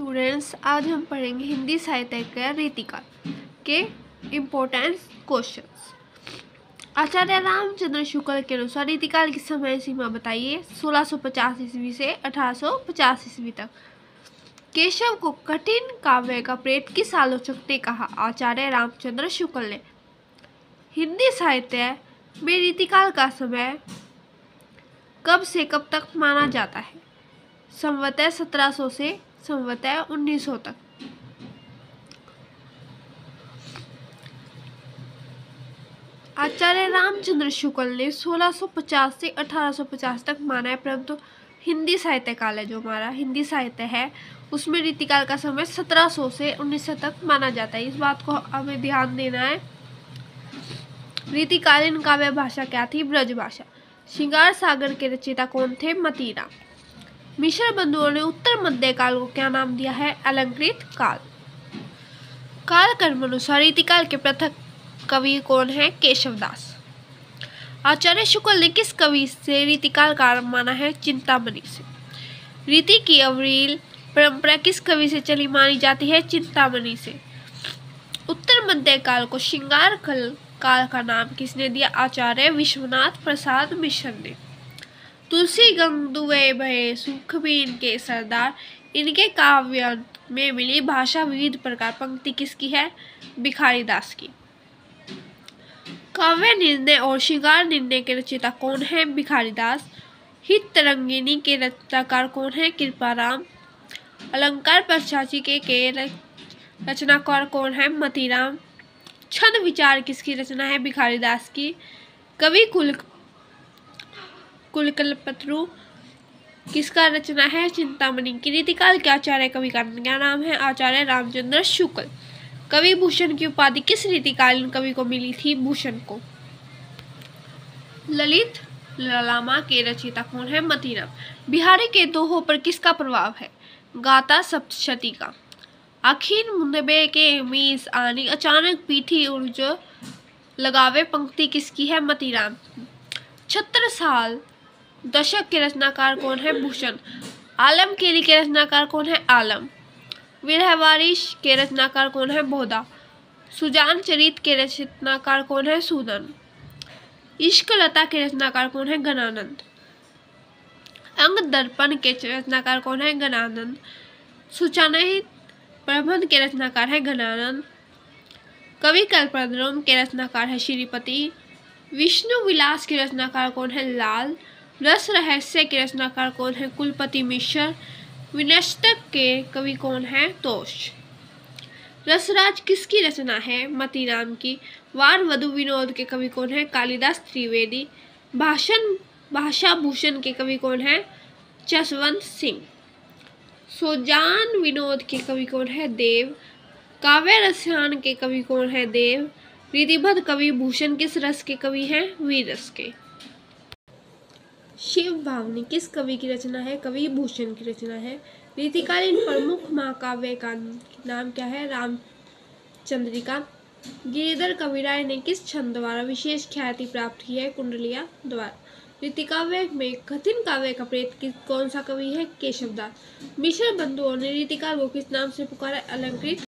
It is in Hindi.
स्टूडेंट्स, आज हम पढ़ेंगे हिंदी साहित्य का रीतिकाल के इम्पोर्टेंट क्वेश्चंस। आचार्य रामचंद्र शुक्ल के अनुसार रीतिकाल की समय सीमा बताइए। 1650 ईस्वी से 1850 ईस्वी तक। केशव को कठिन काव्य का प्रेत किस आलोचक ने कहा? आचार्य रामचंद्र शुक्ल ने। हिंदी साहित्य में रीतिकाल का समय कब से कब तक माना जाता है? संवतः 1700 से संवतः 1900 तक। आचार्य रामचंद्र शुक्ल ने 1650 से 1850 तक माना है, परंतु हिंदी साहित्य काल है जो हमारा हिंदी साहित्य है उसमें रीतिकाल का समय 1700 से 1900 तक माना जाता है। इस बात को हमें ध्यान देना है। रीतिकालीन काव्य भाषा क्या थी? ब्रज भाषा। श्रृंगार सागर के रचयिता कौन थे? मतीराम। मिश्र बंधुओं ने उत्तर मध्य काल को क्या नाम दिया है? अलंकृत काल। काल कर्म अनुसार रीतिकाल के प्रथम कवि कौन है? केशवदास। आचार्य शुक्ल ने किस कवि से रीतिकाल का आरंभ माना है? चिंतामणि से। रीति की अविरल परंपरा किस कवि से चली मानी जाती है? चिंतामणि से। उत्तर मध्य काल को श्रृंगार काल का नाम किसने दिया? आचार्य विश्वनाथ प्रसाद मिश्र ने। तुलसी गंग दुए भये सुखबीन के सरदार, इनके काव्य में मिली भाषा विविध प्रकार पंक्ति किसकी है? भिखारी दास की। काव्य निर्णय और श्रृंगार निर्णय के रचयिता कौन है? भिखारी दास। हित तरंगिणी के रचनाकार कौन है? कृपाराम। अलंकार पंचाशी के रचनाकार कौन है? मतीराम। छंद विचार किसकी रचना है? भिखारी दास की। कवि कुलकल्पतरु किसका रचना है? चिंतामणि की। रीतिकाल के आचार्य कवि का क्या नाम है? आचार्य रामचंद्र शुक्ल। कवि भूषण की उपाधि किस रीतिकालीन कवि को मिली थी? भूषण को। ललित ललामा के रचयिता कौन है? मतीराम। बिहारी के दोहों पर किसका प्रभाव है? गाथा सप्तशती का। आखिन मुंदबे के मीस आनी अचानक पीठी उर्ज लगावे पंक्ति किसकी है? मतीराम। छत्रसाल दशक के रचनाकार कौन है? भूषण। आलम केली के रचनाकार कौन है? आलम। विरहवारिश के रचनाकार कौन है? बोधा। सुजान चरित के रचनाकार कौन है? सूदन। इश्क लता के रचनाकार कौन है? गणानंद। अंग दर्पण के रचनाकार कौन है? गणानंद। सुचानहित प्रबंध के रचनाकार है? गणानंद। कवि कल्पद्रुम के रचनाकार है? श्रीपति। विष्णु विलास के रचनाकार कौन है? लाल। रस रहस्य के रचनाकार कौन है? कुलपति मिश्र। विनष्टक के कवि कौन है? तोष। रसराज किसकी रचना है? मतीराम की। वार वधु विनोद के कवि कौन है? कालिदास त्रिवेदी। भाषा भूषण के कवि कौन है? जसवंत सिंह। सोजान विनोद के कवि कौन है? देव। काव्य रसायन के कवि कौन है? देव। रीतिबद्ध कवि भूषण किस रस के कवि हैं? वीर रस के। शिव भावनी किस कवि की रचना है? कवि भूषण की रचना है। रीतिकालीन प्रमुख महाकाव्य का नाम क्या है? रामचंद्रिका। गिरिधर कविराय ने किस छंद द्वारा विशेष ख्याति प्राप्त की है? कुंडलिया द्वारा। रीतिकाव्य में कठिन काव्य का प्रेत कौन सा कवि है? केशवदास। मिश्र बंधुओं ने रीतिकाल को किस नाम से पुकारा? अलंकृत